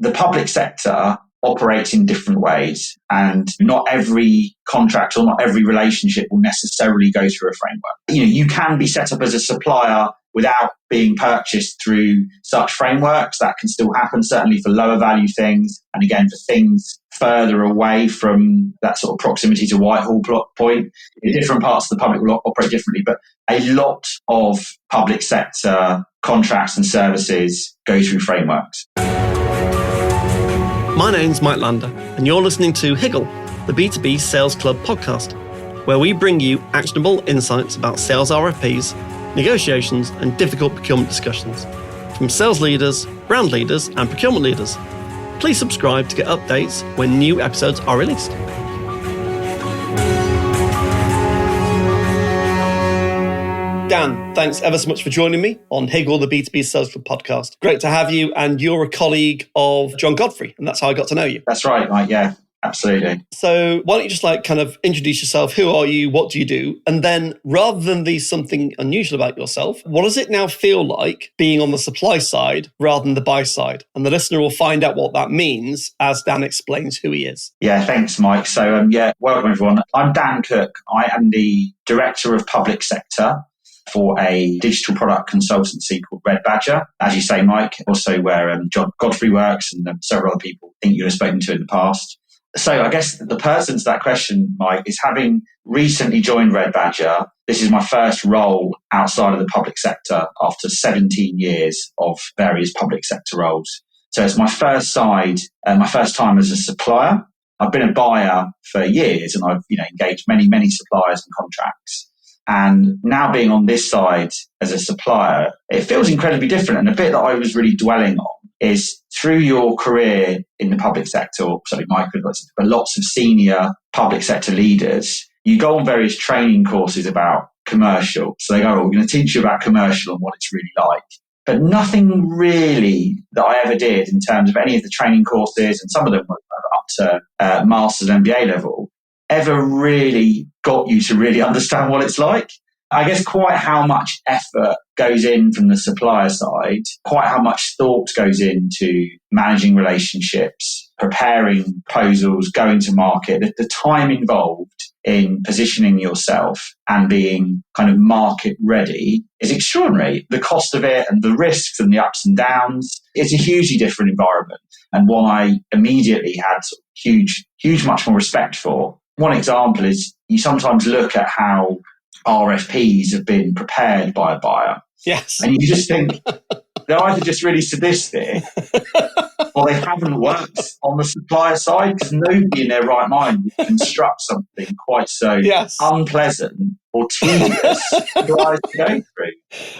the public sector operates in different ways, and not every contract or not every relationship will necessarily go through a framework. You can be set up as a supplier without being purchased through such frameworks. That can still happen, certainly for lower value things. And again, for things further away from that sort of proximity to Whitehall point, different parts of the public will operate differently. But a lot of public sector contracts and services go through frameworks. My name's Mike Lander, and you're listening to Higgle, the B2B Sales Club podcast, where we bring you actionable insights about sales RFPs, negotiations, and difficult procurement discussions from sales leaders, brand leaders, and procurement leaders. Please subscribe to get updates when new episodes are released. Dan, thanks ever so much for joining me on Higgle, the B2B Sales Club podcast. Great to have you, and you're a colleague of John Godfrey, and that's how I got to know you. That's right, Mike. Yeah, absolutely. So why don't you just introduce yourself? Who are you? What do you do? And then rather than there's something unusual about yourself, what does it now feel like being on the supply side rather than the buy side? And the listener will find out what that means as Dan explains who he is. Yeah, thanks, Mike. So welcome everyone. I'm Dan Cook. I am the Director of Public Sector for a digital product consultancy called Red Badger. As you say, Mike, also where John Godfrey works and several other people I think you have spoken to in the past. So I guess the person to that question, Mike, is having recently joined Red Badger. This is my first role outside of the public sector after 17 years of various public sector roles. So it's my first time as a supplier. I've been a buyer for years, and I've engaged many suppliers and contracts. And now being on this side as a supplier, it feels incredibly different. And the bit that I was really dwelling on is through your career in the public sector, but lots of senior public sector leaders, you go on various training courses about commercial. So they go, we're going to teach you about commercial and what it's really like. But nothing really that I ever did in terms of any of the training courses, and some of them were up to master's and MBA level, ever really got you to really understand what it's like. I guess quite how much effort goes in from the supplier side, quite how much thought goes into managing relationships, preparing proposals, going to market, the time involved in positioning yourself and being kind of market ready is extraordinary. The cost of it and the risks and the ups and downs, it's a hugely different environment, and one I immediately had huge, much more respect for. One example is you sometimes look at how RFPs have been prepared by a buyer. Yes. And you just think they're either just really sadistic or they haven't worked on the supplier side, because nobody in their right mind would construct something quite so unpleasant or tedious for buyers to go through.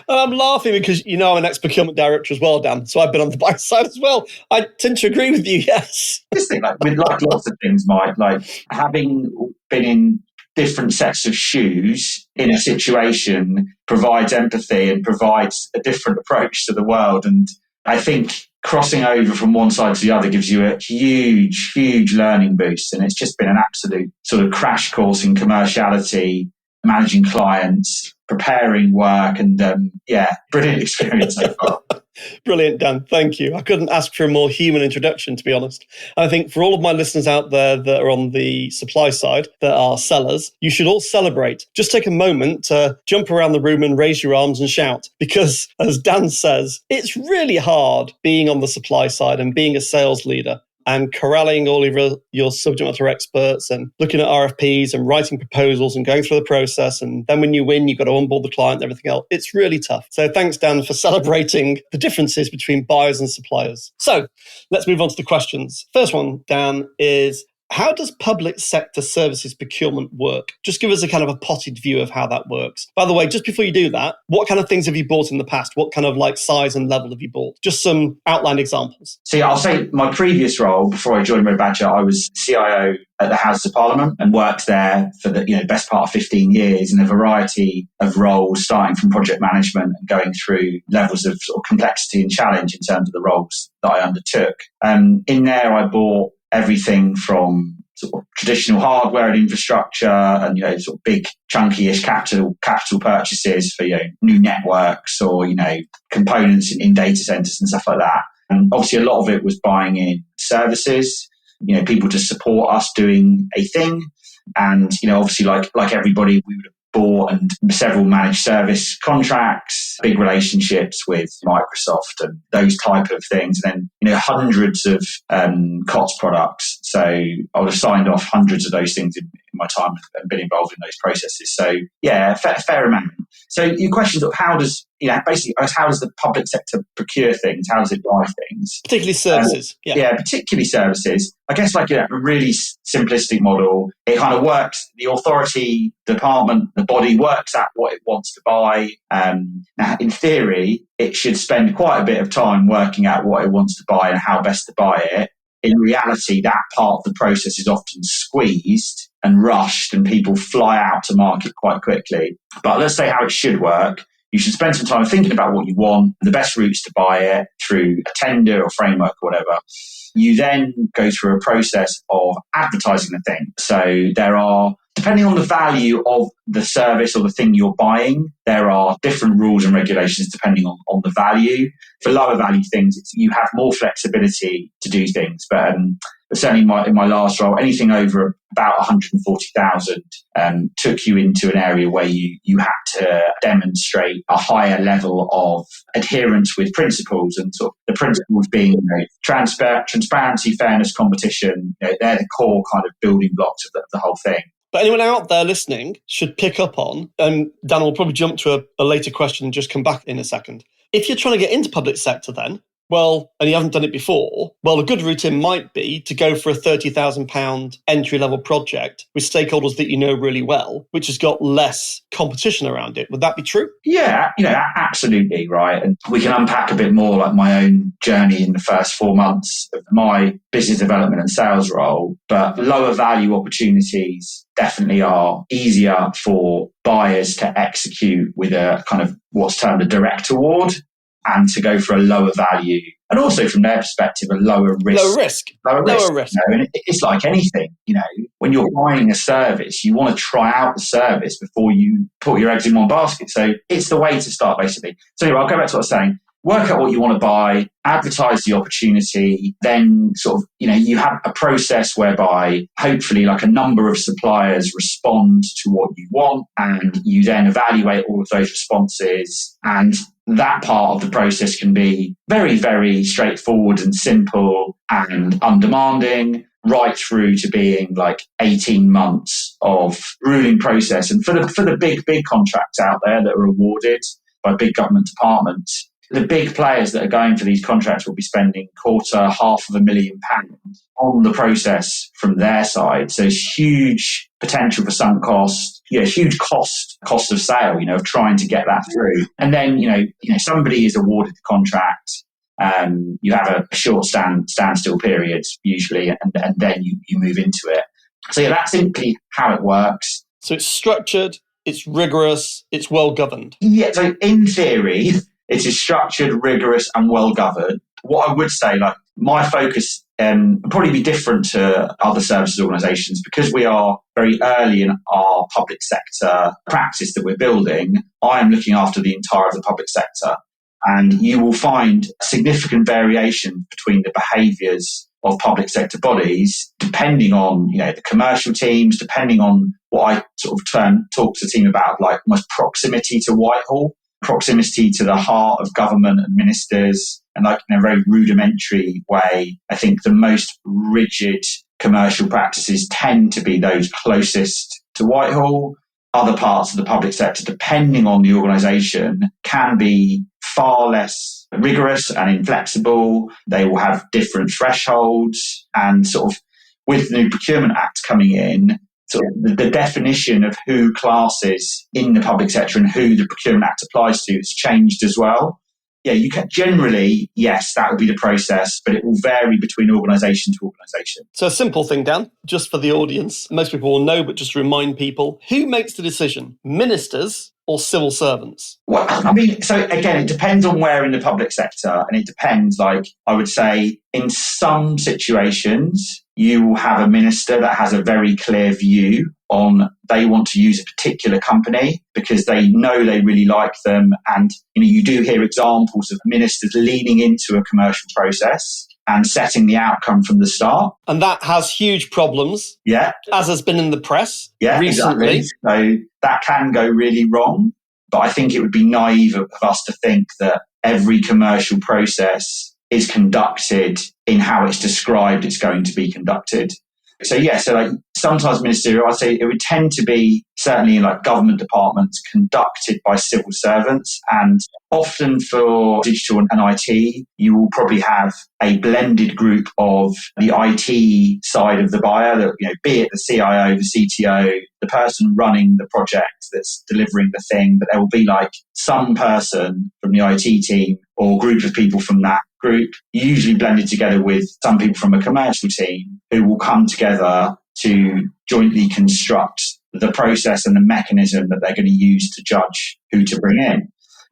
And I'm laughing because I'm an ex-procurement director as well, Dan. So I've been on the buy side as well. I tend to agree with you, yes. Just think with lots of things, Mike, like having been in different sets of shoes in a situation provides empathy and provides a different approach to the world. And I think crossing over from one side to the other gives you a huge learning boost. And it's just been an absolute sort of crash course in commerciality, managing clients, preparing work, and brilliant experience so far. Brilliant, Dan. Thank you. I couldn't ask for a more human introduction, to be honest. And I think for all of my listeners out there that are on the supply side, that are sellers, you should all celebrate. Just take a moment to jump around the room and raise your arms and shout. Because as Dan says, it's really hard being on the supply side and being a sales leader and corralling all of your subject matter experts and looking at RFPs and writing proposals and going through the process. And then when you win, you've got to onboard the client and everything else. It's really tough. So thanks, Dan, for celebrating the differences between buyers and suppliers. So let's move on to the questions. First one, Dan, is how does public sector services procurement work? Just give us a kind of a potted view of how that works. By the way, just before you do that, what kind of things have you bought in the past? What kind of size and level have you bought? Just some outlined examples. So I'll say my previous role before I joined Red Badger, I was CIO at the House of Parliament and worked there for the best part of 15 years in a variety of roles, starting from project management and going through levels of sort of complexity and challenge in terms of the roles that I undertook. In there, I bought everything from sort of traditional hardware and infrastructure and, sort of big chunky-ish capital purchases for, new networks or, components in data centers and stuff like that, And obviously, a lot of it was buying in services, people to support us doing a thing. And, obviously, like everybody, we would have bought and several managed service contracts, big relationships with Microsoft and those type of things. And then, hundreds of COTS products. So I would have signed off hundreds of those things in my time and been involved in those processes. So yeah, fair amount. So your question of how does, basically, how does the public sector procure things? How does it buy things? Particularly services. Yeah, particularly services. I guess a really simplistic model. It kind of works. The authority, department, the body works out what it wants to buy. Now, in theory, it should spend quite a bit of time working out what it wants to buy and how best to buy it. In reality, that part of the process is often squeezed and rushed, and people fly out to market quite quickly. But let's say how it should work. You should spend some time thinking about what you want, the best routes to buy it through a tender or framework or whatever. You then go through a process of advertising the thing. So there are, depending on the value of the service or the thing you're buying, there are different rules and regulations depending on the value. For lower value things, you have more flexibility to do things. But certainly in my last role, anything over about 140,000 took you into an area where you had to demonstrate a higher level of adherence with principles, and sort of the principles being transparency, fairness, competition. They're the core kind of building blocks of the whole thing. But anyone out there listening should pick up on, and Dan will probably jump to a later question and just come back in a second. If you're trying to get into public sector then, and you haven't done it before, a good route in might be to go for a £30,000 entry-level project with stakeholders that you know really well, which has got less competition around it. Would that be true? Yeah, absolutely, right. And we can unpack a bit more like my own journey in the first 4 months of my business development and sales role. But lower value opportunities definitely are easier for buyers to execute with a kind of what's termed a direct award, and to go for a lower value, and also from their perspective, a lower risk. Lower risk. And it's like anything, when you're buying a service, you want to try out the service before you put your eggs in one basket. So it's the way to start, basically. So anyway, I'll go back to what I was saying. Work out what you want to buy, advertise the opportunity, then sort of, you have a process whereby hopefully like a number of suppliers respond to what you want, and you then evaluate all of those responses. And that part of the process can be very, very straightforward and simple and undemanding, right through to being like 18 months of grueling process. And for the big contracts out there that are awarded by big government departments, the big players that are going for these contracts will be spending £250,000 on the process from their side. So it's huge potential for sunk cost, huge cost of sale, of trying to get that through. And then, somebody is awarded the contract. You have a short standstill period usually, and then you move into it. So that's simply how it works. So it's structured, it's rigorous, it's well governed. Yeah. So in theory, it is structured, rigorous, and well governed. What I would say, like my focus would probably be different to other services organisations, because we are very early in our public sector practice that we're building. I am looking after the entire of the public sector, and you will find significant variation between the behaviours of public sector bodies, depending on the commercial teams, depending on what I sort of talk to the team about, like almost proximity to Whitehall, proximity to the heart of government and ministers, and like in a very rudimentary way. I think the most rigid commercial practices tend to be those closest to Whitehall. Other parts of the public sector, depending on the organisation, can be far less rigorous and inflexible. They will have different thresholds, and sort of with the new Procurement Act coming in, sort of the definition of who classes in the public sector and who the Procurement Act applies to has changed as well. Yeah, you can generally, yes, that will be the process, but it will vary between organisation to organisation. So a simple thing, Dan, just for the audience, most people will know, but just to remind people, who makes the decision? Ministers or civil servants? Well, I mean, so again, it depends on where in the public sector, and it depends, like I would say, in some situations, you will have a minister that has a very clear view on they want to use a particular company because they know they really like them. And you do hear examples of ministers leaning into a commercial process and setting the outcome from the start. And that has huge problems. Yeah. As has been in the press Exactly. recently. So that can go really wrong. But I think it would be naive of us to think that every commercial process is conducted in how it's described it's going to be conducted. So sometimes ministerial, I'd say it would tend to be certainly in government departments conducted by civil servants, and often for digital and IT, you will probably have a blended group of the IT side of the buyer, that, be it the CIO, the CTO, the person running the project that's delivering the thing, but there will be some person from the IT team or group of people from that group, usually blended together with some people from a commercial team who will come together to jointly construct the process and the mechanism that they're going to use to judge who to bring in.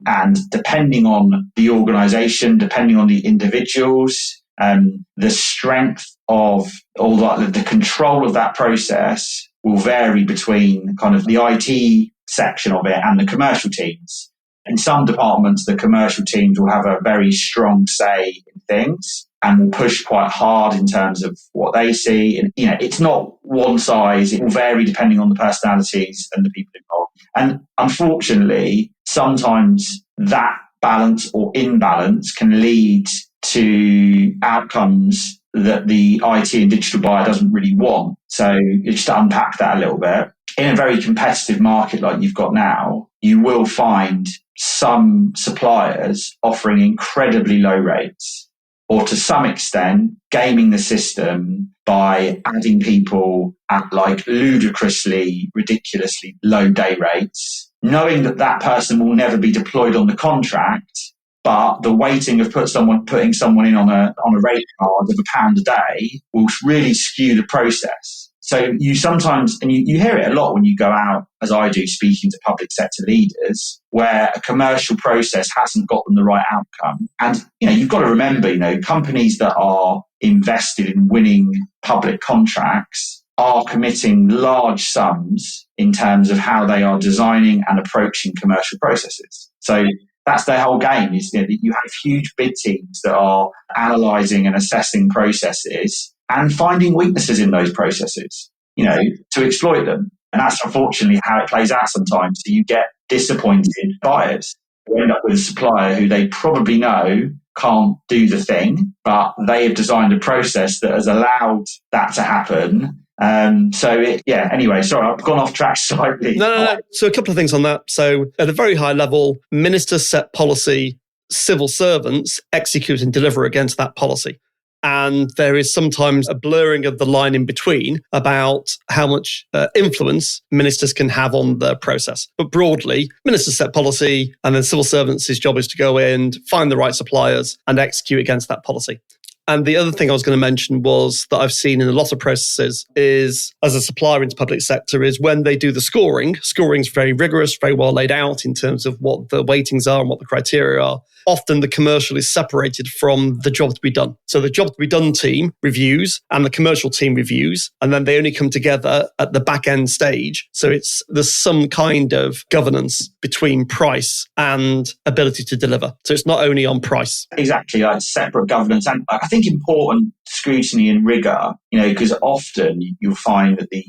And depending on the organization, depending on the individuals, the strength of all that, the control of that process will vary between kind of the IT section of it and the commercial teams. In some departments, the commercial teams will have a very strong say in things and will push quite hard in terms of what they see. And, it's not one size. It will vary depending on the personalities and the people involved. And unfortunately, sometimes that balance or imbalance can lead to outcomes that the IT and digital buyer doesn't really want. So just to unpack that a little bit, in a very competitive market like you've got now, you will find some suppliers offering incredibly low rates, or to some extent gaming the system by adding people at ludicrously, ridiculously low day rates, knowing that that person will never be deployed on the contract. But the weighting of putting someone in on a rate card of £1 a day will really skew the process. So you sometimes, and you hear it a lot when you go out, as I do, speaking to public sector leaders, where a commercial process hasn't got them the right outcome. And, you've got to remember, companies that are invested in winning public contracts are committing large sums in terms of how they are designing and approaching commercial processes. So that's their whole game, is that you have huge bid teams that are analysing and assessing processes and finding weaknesses in those processes, to exploit them. And that's unfortunately how it plays out sometimes. So you get disappointed buyers who end up with a supplier who they probably know can't do the thing, but they have designed a process that has allowed that to happen. Anyway, sorry, I've gone off track slightly. No. So a couple of things on that. So at a very high level, ministers set policy, civil servants execute and deliver against that policy. And there is sometimes a blurring of the line in between about how much influence ministers can have on the process. But broadly, ministers set policy, and then civil servants' job is to go in, find the right suppliers, and execute against that policy. And the other thing I was going to mention was that I've seen in a lot of processes is, as a supplier into public sector, is when they do the scoring. Scoring's very rigorous, very well laid out in terms of what the weightings are and what the criteria are. Often the commercial is separated from the job to be done. So the job to be done team reviews and the commercial team reviews, and then they only come together at the back end stage. So there's some kind of governance between price and ability to deliver. So it's not only on price. Exactly, separate governance. And I think important scrutiny and rigor, because often you'll find that the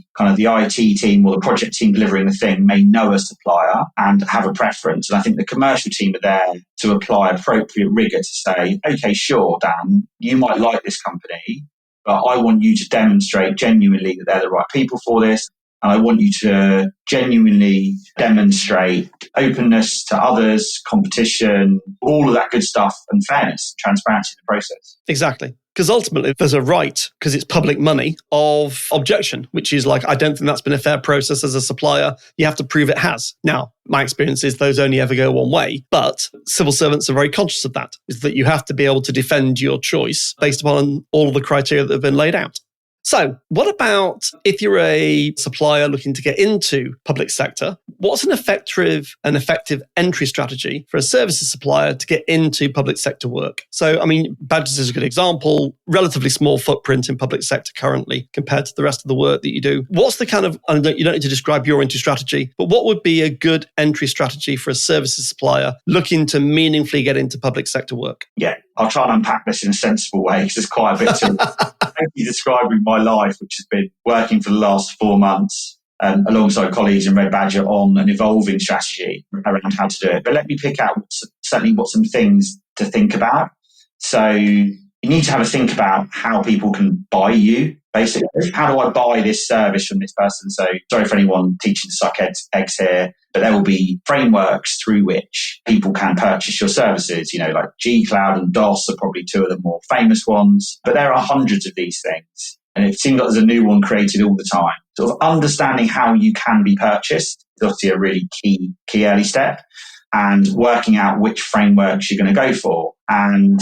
IT team or the project team delivering the thing may know a supplier and have a preference. And I think the commercial team are there to apply appropriate rigor to say, okay, sure, Dan, you might like this company, but I want you to demonstrate genuinely that they're the right people for this. And I want you to genuinely demonstrate openness to others, competition, all of that good stuff, and fairness, transparency in the process. Exactly. Because ultimately, there's a right, because it's public money, of objection, which is I don't think that's been a fair process as a supplier. You have to prove it has. Now, my experience is those only ever go one way, but civil servants are very conscious of that, is that you have to be able to defend your choice based upon all of the criteria that have been laid out. So what about if you're a supplier looking to get into public sector? What's an effective entry strategy for a services supplier to get into public sector work? So, I mean, Badgers is a good example, relatively small footprint in public sector currently compared to the rest of the work that you do. What's the kind of, and you don't need to describe your entry strategy, but what would be a good entry strategy for a services supplier looking to meaningfully get into public sector work? Yeah, I'll try and unpack this in a sensible way because there's quite a bit to Thank you describing my life, which has been working for the last 4 months alongside colleagues in Red Badger on an evolving strategy around how to do it. But let me pick out certainly what some things to think about. So you need to have a think about how people can buy you, basically. How do I buy this service from this person? So sorry for anyone teaching to suck eggs here, but there will be frameworks through which people can purchase your services, like G Cloud and DOS are probably two of the more famous ones, but there are hundreds of these things. And it seems like there's a new one created all the time. Sort of understanding how you can be purchased is obviously a really key early step, and working out which frameworks you're going to go for. And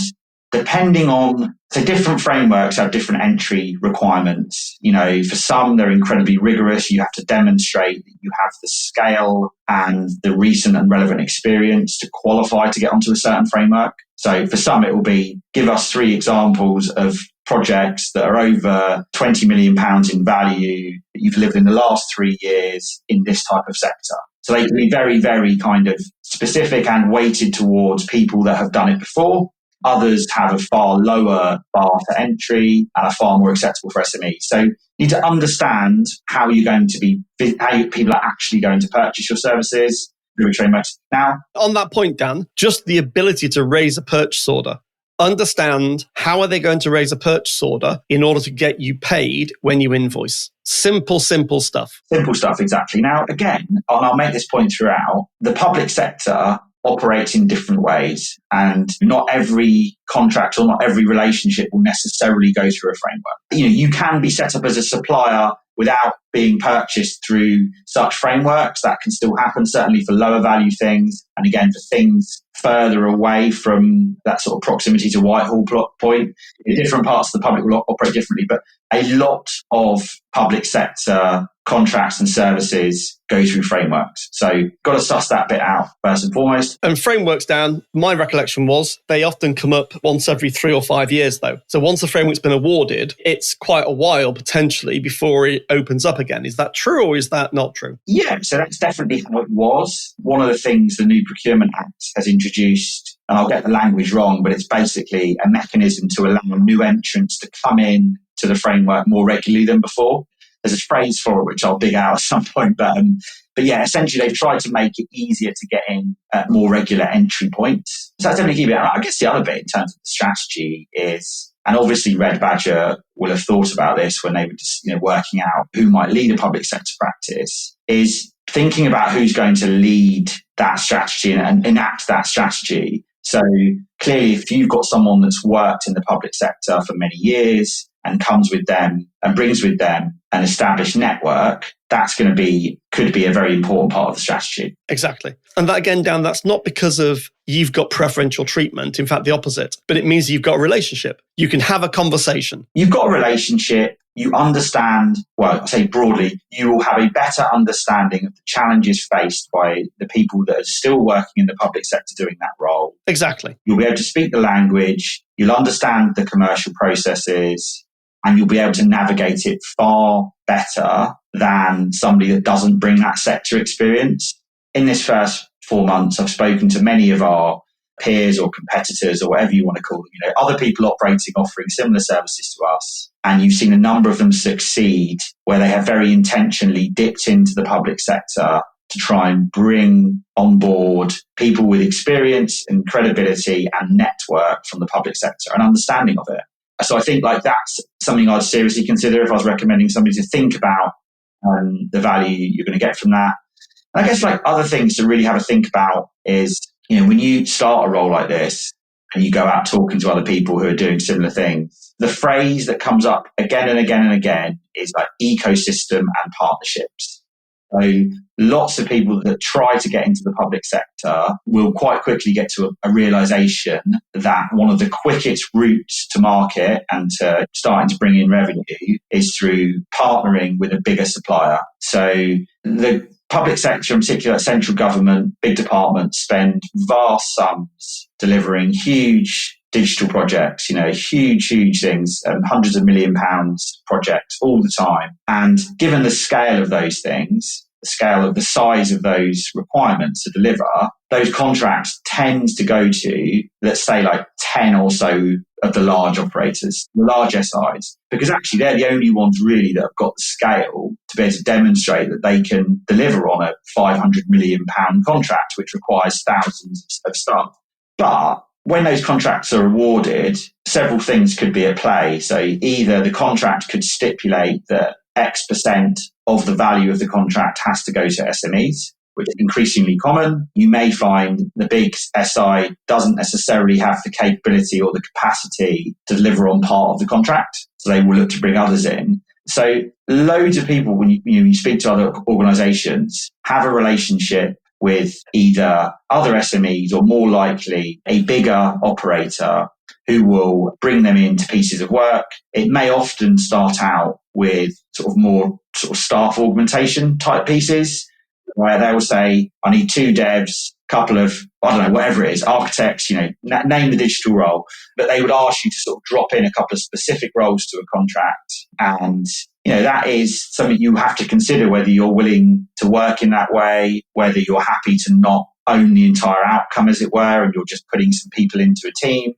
depending on, so different frameworks have different entry requirements. For some, they're incredibly rigorous. You have to demonstrate that you have the scale and the recent and relevant experience to qualify to get onto a certain framework. So for some, it will be, give us 3 examples of projects that are over £20 million in value that you've lived in the last 3 years in this type of sector. So they can be very, very kind of specific and weighted towards people that have done it before. Others have a far lower bar to entry and are far more acceptable for SMEs. So you need to understand how people are actually going to purchase your services through frameworks. Now, on that point, Dan, just the ability to raise a purchase order. Understand how are they going to raise a purchase order in order to get you paid when you invoice. Simple stuff. Simple stuff, exactly. Now, again, and I'll make this point throughout, the public sector operates in different ways, and not every contract or not every relationship will necessarily go through a framework. You can be set up as a supplier without being purchased through such frameworks. That can still happen, certainly for lower value things. And again, for things further away from that sort of proximity to Whitehall point, different parts of the public will operate differently. But a lot of public sector contracts and services go through frameworks. So got to suss that bit out first and foremost. And frameworks, Dan, my recollection was they often come up once every 3 or 5 years though. So once the framework's been awarded, it's quite a while potentially before it opens up again. Is that true or is that not true? Yeah, so that's definitely how it was. One of the things the new Procurement Act has introduced, and I'll get the language wrong, but it's basically a mechanism to allow new entrants to come in to the framework more regularly than before. There's a phrase for it, which I'll dig out at some point. But yeah, essentially they've tried to make it easier to get in at more regular entry points. So that's definitely key. I guess the other bit in terms of the strategy is, and obviously Red Badger will have thought about this when they were just working out who might lead a public sector practice, is thinking about who's going to lead that strategy and enact that strategy. So clearly, if you've got someone that's worked in the public sector for many years and comes with them and brings with them an established network, could be a very important part of the strategy. Exactly. And that again, Dan, that's not because of you've got preferential treatment. In fact, the opposite. But it means you've got a relationship. You can have a conversation. You've got a relationship. You understand, well, I say broadly, you will have a better understanding of the challenges faced by the people that are still working in the public sector doing that role. Exactly. You'll be able to speak the language. You'll understand the commercial processes, and you'll be able to navigate it far better than somebody that doesn't bring that sector experience. In this first 4 months, I've spoken to many of our peers or competitors or whatever you want to call them, other people offering similar services to us. And you've seen a number of them succeed where they have very intentionally dipped into the public sector to try and bring on board people with experience and credibility and network from the public sector and understanding of it. So I think that's something I'd seriously consider if I was recommending somebody to think about the value you're going to get from that. And I guess other things to really have a think about is, when you start a role like this and you go out talking to other people who are doing similar things, the phrase that comes up again and again and again is ecosystem and partnerships. So lots of people that try to get into the public sector will quite quickly get to a realization that one of the quickest routes to market and to starting to bring in revenue is through partnering with a bigger supplier. So the public sector, in particular central government, big departments, spend vast sums delivering huge digital projects, huge things, hundreds of £1 million projects all the time. And given the scale of those things, the scale of the size of those requirements to deliver, those contracts tend to go to, let's say, like 10 or so of the large operators, the large SIs, because actually they're the only ones really that have got the scale to be able to demonstrate that they can deliver on a £500 million contract, which requires thousands of staff. But when those contracts are awarded, several things could be at play. So either the contract could stipulate that X% of the value of the contract has to go to SMEs, which is increasingly common. You may find the big SI doesn't necessarily have the capability or the capacity to deliver on part of the contract, so they will look to bring others in. So loads of people, when you speak to other organisations, have a relationship with either other SMEs or more likely a bigger operator who will bring them into pieces of work. It may often start out with more staff augmentation type pieces where they will say, I need 2 devs, couple of, whatever it is, architects, name the digital role, but they would ask you to drop in a couple of specific roles to a contract. And that is something you have to consider, whether you're willing to work in that way, whether you're happy to not own the entire outcome, as it were, and you're just putting some people into a team.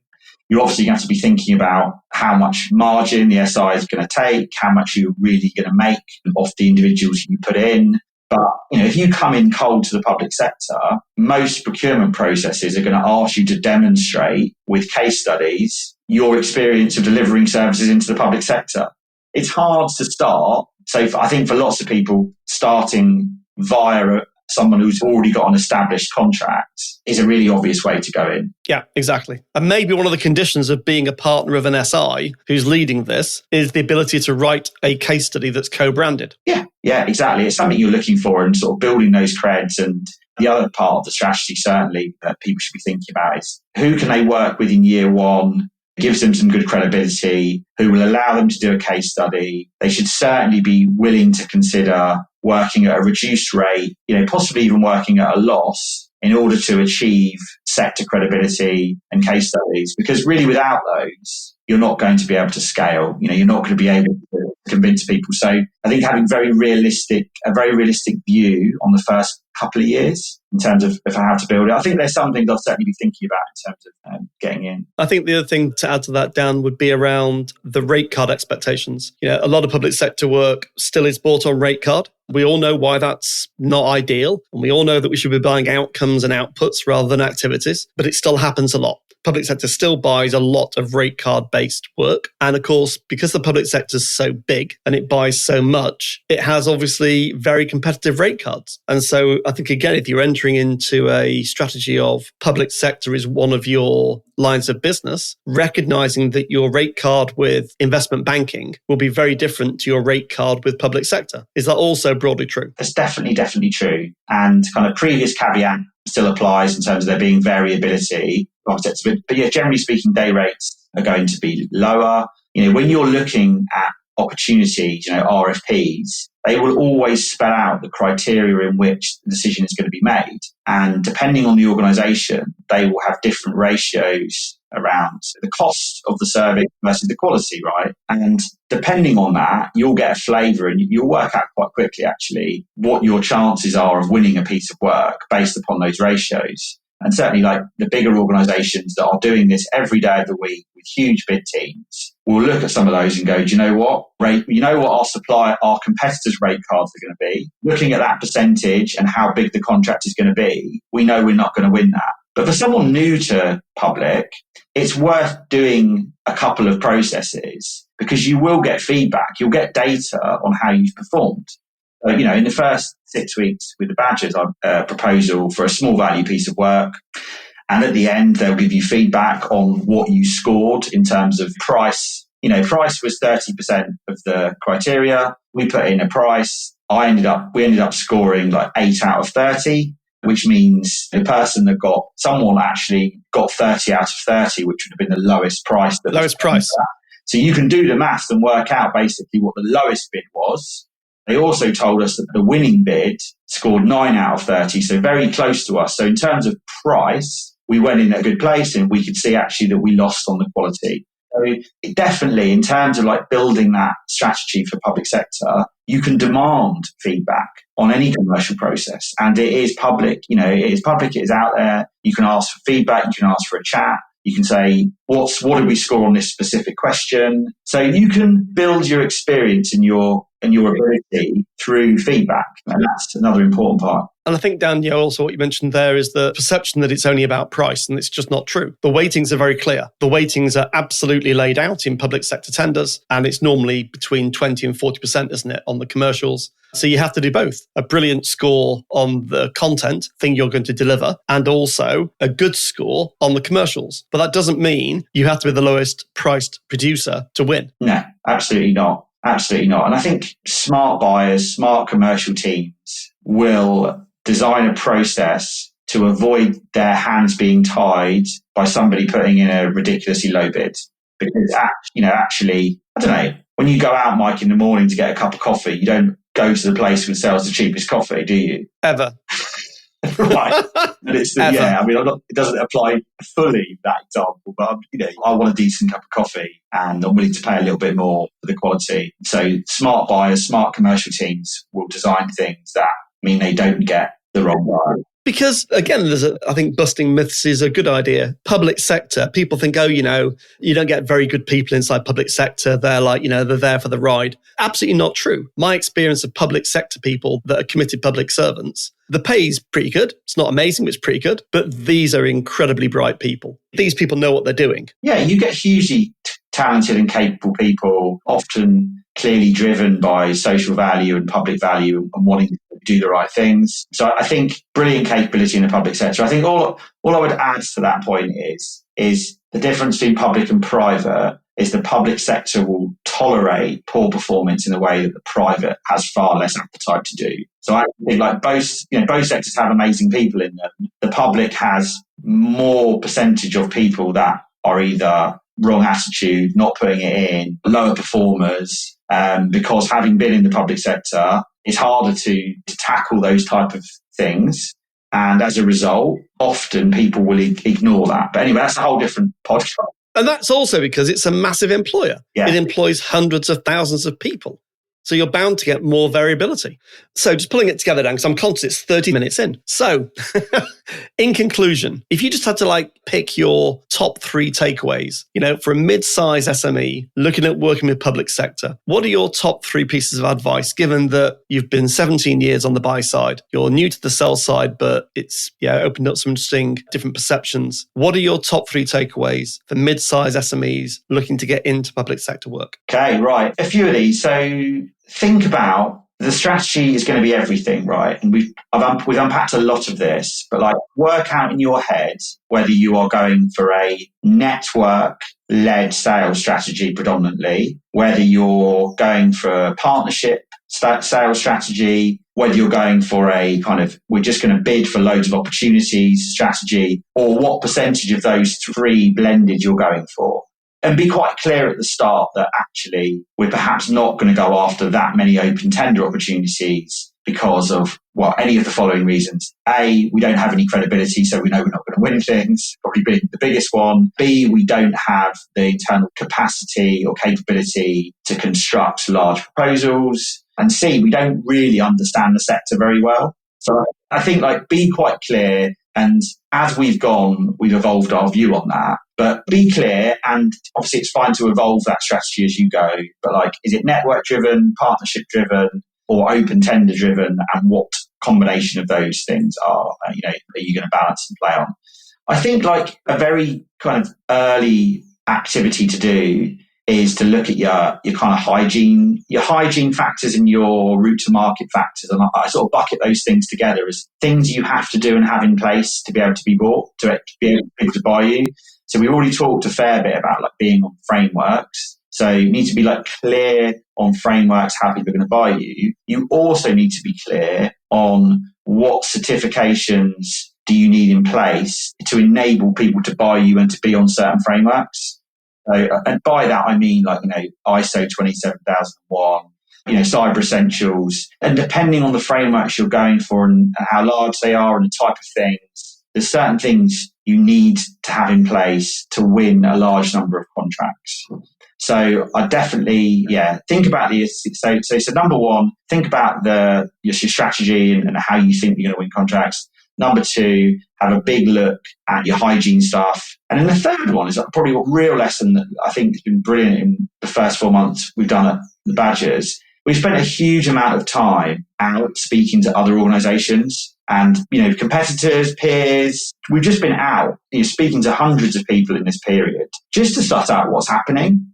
You're obviously going to be thinking about how much margin the SI is going to take, how much you're really going to make off the individuals you put in. But if you come in cold to the public sector, most procurement processes are going to ask you to demonstrate with case studies your experience of delivering services into the public sector. It's hard to start. So I think for lots of people, starting via someone who's already got an established contract is a really obvious way to go in. Yeah, exactly. And maybe one of the conditions of being a partner of an SI who's leading this is the ability to write a case study that's co-branded. Yeah, exactly. It's something you're looking for and building those creds. And the other part of the strategy, certainly, that people should be thinking about is who can they work with in year one, gives them some good credibility, who will allow them to do a case study. They should certainly be willing to consider working at a reduced rate, possibly even working at a loss in order to achieve sector credibility and case studies. Because really without those, you're not going to be able to scale. You're not going to be able to convince people. So I think having a very realistic view on the first couple of years in terms of how to build it. I think there's some things I'll certainly be thinking about in terms of getting in. I think the other thing to add to that, Dan, would be around the rate card expectations. A lot of public sector work still is bought on rate card. We all know why that's not ideal. And we all know that we should be buying outcomes and outputs rather than activities, but it still happens a lot. Public sector still buys a lot of rate card based work. And of course, because the public sector is so big and it buys so much, it has obviously very competitive rate cards. And so I think, again, if you're entering into a strategy of public sector is one of your lines of business, recognizing that your rate card with investment banking will be very different to your rate card with public sector. Is that also broadly true? That's definitely true. And kind of previous caveat still applies in terms of there being variability. But generally speaking, day rates are going to be lower. When you're looking at opportunities, RFPs, they will always spell out the criteria in which the decision is going to be made. And depending on the organisation, they will have different ratios around the cost of the service versus the quality, right? And depending on that, you'll get a flavour and you'll work out quite quickly, actually, what your chances are of winning a piece of work based upon those ratios. And certainly like the bigger organisations that are doing this every day of the week with huge bid teams will look at some of those and go, do you know what? Our competitors' rate cards are going to be. Looking at that percentage and how big the contract is going to be, we know we're not going to win that. But for someone new to public, it's worth doing a couple of processes because you will get feedback. You'll get data on how you've performed. In the first 6 weeks with the badges, I a proposal for a small value piece of work. And at the end, they'll give you feedback on what you scored in terms of price. Price was 30% of the criteria. We put in a price. we ended up scoring like 8 out of 30, which means someone actually got 30 out of 30, which would have been the lowest price. Lowest price. So you can do the maths and work out basically what the lowest bid was. They also told us that the winning bid scored 9 out of 30, so very close to us. So in terms of price, we went in at a good place, and we could see actually that we lost on the quality. So definitely, in terms of like building that strategy for public sector, you can demand feedback on any commercial process, and it is public. It is out there. You can ask for feedback. You can ask for a chat. You can say, what did we score on this specific question? So you can build your experience and your ability through feedback. And that's another important part. And I think, Dan, also what you mentioned there is the perception that it's only about price, and it's just not true. The weightings are very clear. The weightings are absolutely laid out in public sector tenders, and it's normally between 20 and 40%, isn't it, on the commercials? So you have to do both. A brilliant score on the content thing you're going to deliver, and also a good score on the commercials. But that doesn't mean you have to be the lowest priced producer to win. No, absolutely not. Absolutely not. And I think smart buyers, smart commercial teams will design a process to avoid their hands being tied by somebody putting in a ridiculously low bid. Because actually, I don't know, when you go out, Mike, in the morning to get a cup of coffee, you don't go to the place that sells the cheapest coffee, do you? Ever. Right. And it doesn't apply fully, that example, but I want a decent cup of coffee and I'm willing to pay a little bit more for the quality. So smart buyers, smart commercial teams will design things that mean they don't get the wrong buyer. Because again, I think busting myths is a good idea. Public sector, people think, you don't get very good people inside public sector. They're they're there for the ride. Absolutely not true. My experience of public sector people that are committed public servants, the pay is pretty good. It's not amazing, but it's pretty good. But these are incredibly bright people. These people know what they're doing. Yeah, you get hugely talented and capable people, often clearly driven by social value and public value and wanting to do the right things. So I think brilliant capability in the public sector. I think all I would add to that point is the difference between public and private is the public sector will tolerate poor performance in a way that the private has far less appetite to do. So I think both sectors have amazing people in them. The public has more percentage of people that are either wrong attitude, not putting it in, lower performers, because having been in the public sector, it's harder to tackle those type of things. And as a result, often people will ignore that. But anyway, that's a whole different podcast. And that's also because it's a massive employer. Yeah. It employs hundreds of thousands of people. So you're bound to get more variability. So just pulling it together, Dan, because I'm conscious it's 30 minutes in. So in conclusion, if you just had to pick your top 3 takeaways, for a mid-size SME looking at working with public sector, what are your top 3 pieces of advice, given that you've been 17 years on the buy side, you're new to the sell side, but it's opened up some interesting different perceptions. What are your top 3 takeaways for mid-size SMEs looking to get into public sector work? Okay, right. A few of these. So think about the strategy is going to be everything, right? And we've unpacked a lot of this, but work out in your head whether you are going for a network-led sales strategy predominantly, whether you're going for a partnership sales strategy, whether you're going for a kind of we're just going to bid for loads of opportunities strategy, or what percentage of those 3 blended you're going for. And be quite clear at the start that actually we're perhaps not going to go after that many open tender opportunities because of, any of the following reasons. A, we don't have any credibility, so we know we're not going to win things, probably being the biggest one. B, we don't have the internal capacity or capability to construct large proposals. And C, we don't really understand the sector very well. So I think be quite clear. And as we've gone, we've evolved our view on that. But be clear, and obviously it's fine to evolve that strategy as you go. But is it network driven, partnership driven, or open tender driven? And what combination of those things are you going to balance and play on? I think a very kind of early activity to do is to look at your kind of hygiene factors and your route to market factors. And I sort of bucket those things together as things you have to do and have in place to be able to be bought, to be able to buy you. So we already talked a fair bit about being on frameworks. So you need to be like clear on frameworks, how people are going to buy you. You also need to be clear on what certifications do you need in place to enable people to buy you and to be on certain frameworks. So, and by that, I mean like, ISO 27001, Cyber Essentials. And depending on the frameworks you're going for and how large they are and the type of things, there's certain things you need to have in place to win a large number of contracts. So I definitely, think about so number one, think about your strategy and how you think you're going to win contracts. Number two, have a big look at your hygiene stuff. And then the third one is probably a real lesson that I think has been brilliant in the first 4 months we've done at the Badgers. We've spent a huge amount of time out speaking to other organizations and, competitors, peers. We've just been out, speaking to hundreds of people in this period just to suss out what's happening.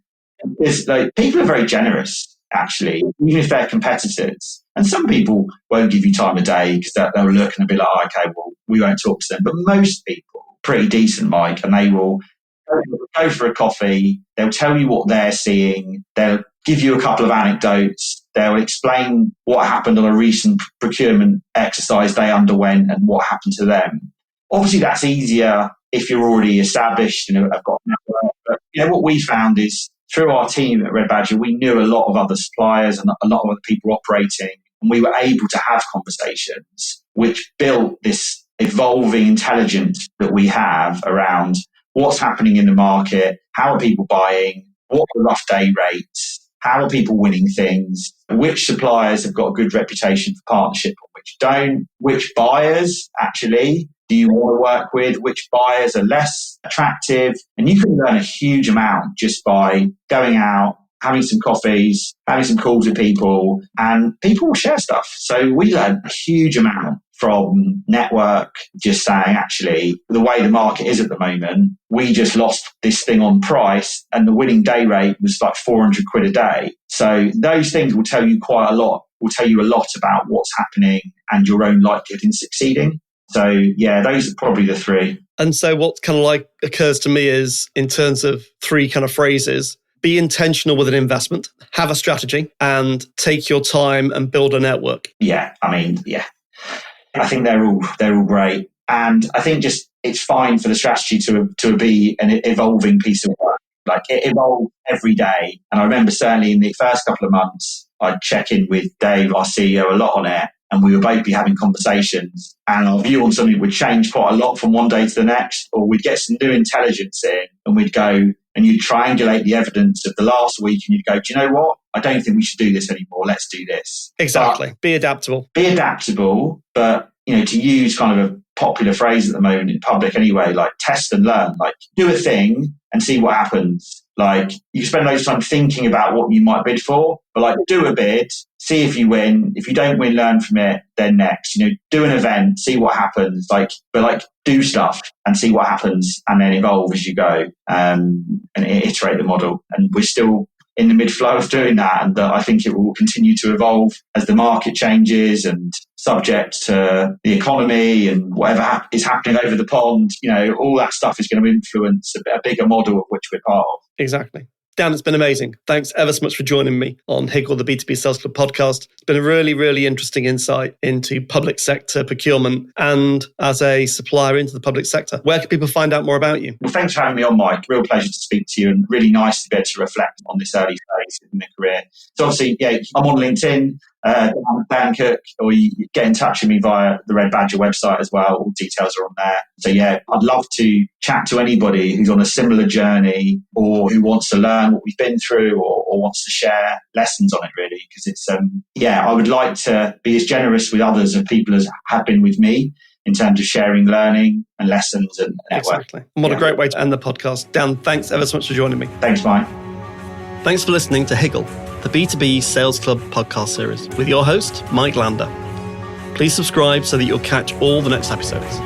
Because people are very generous, actually, even if they're competitors. And some people won't give you time of day because they'll look and they'll be like, okay, well, we won't talk to them. But most people are pretty decent, Mike, and they will go for a coffee. They'll tell you what they're seeing. They'll give you a couple of anecdotes. They'll explain what happened on a recent procurement exercise they underwent and what happened to them. Obviously, that's easier if you're already established and have got a network. But what we found is through our team at Red Badger, we knew a lot of other suppliers and a lot of other people operating, and we were able to have conversations which built this evolving intelligence that we have around what's happening in the market, how are people buying, what are the rough day rates, how are people winning things, which suppliers have got a good reputation for partnership and which don't, which buyers actually do you want to work with, which buyers are less attractive. And you can learn a huge amount just by going out, having some coffees, having some calls with people, and people will share stuff. So we learned a huge amount from network, just saying, actually, the way the market is at the moment, we just lost this thing on price and the winning day rate was like 400 quid a day. So those things will tell you quite a lot, will tell you a lot about what's happening and your own likelihood in succeeding. So those are probably the three. And so what kind of like occurs to me is, in terms of three kind of phrases, be intentional with an investment, have a strategy, and take your time and build a network. I think they're all great. And I think just it's fine for the strategy to be an evolving piece of work. Like it evolves every day. And I remember certainly in the first couple of months, I'd check in with Dave, our CEO, a lot on it. And we would both be having conversations and our view on something would change quite a lot from one day to the next, or we'd get some new intelligence in and we'd go and you'd triangulate the evidence of the last week and you'd go, do you know what? I don't think we should do this anymore. Let's do this. Exactly. Be adaptable, but to use kind of a popular phrase at the moment in public anyway, like test and learn, like do a thing and see what happens. Like you spend loads of time thinking about what you might bid for, but like do a bid, see if you win. If you don't win, learn from it. Then next, do an event, see what happens. But do stuff and see what happens, and then evolve as you go and iterate the model. And we're still in the mid-flow of doing that, and I think it will continue to evolve as the market changes and subject to the economy and whatever is happening over the pond. All that stuff is going to influence a bigger model of which we're part of. Exactly. Dan, it's been amazing. Thanks ever so much for joining me on Higgle, the B2B Sales Club podcast. It's been a really, really interesting insight into public sector procurement and as a supplier into the public sector. Where can people find out more about you? Well, thanks for having me on, Mike. Real pleasure to speak to you and really nice to be able to reflect on this early phase in the career. So obviously, I'm on LinkedIn, Dan Cook, or you get in touch with me via the Red Badger website as well. All details are on there. So I'd love to chat to anybody who's on a similar journey or who wants to learn what we've been through or wants to share lessons on it, really, because it's I would like to be as generous with others and people as have been with me in terms of sharing learning and lessons and network. Exactly. And what a great way to end the podcast. Dan, thanks ever so much for joining me. Thanks, Mike. Thanks for listening to Higgle, the B2B Sales Club podcast series with your host, Mike Lander. Please subscribe so that you'll catch all the next episodes.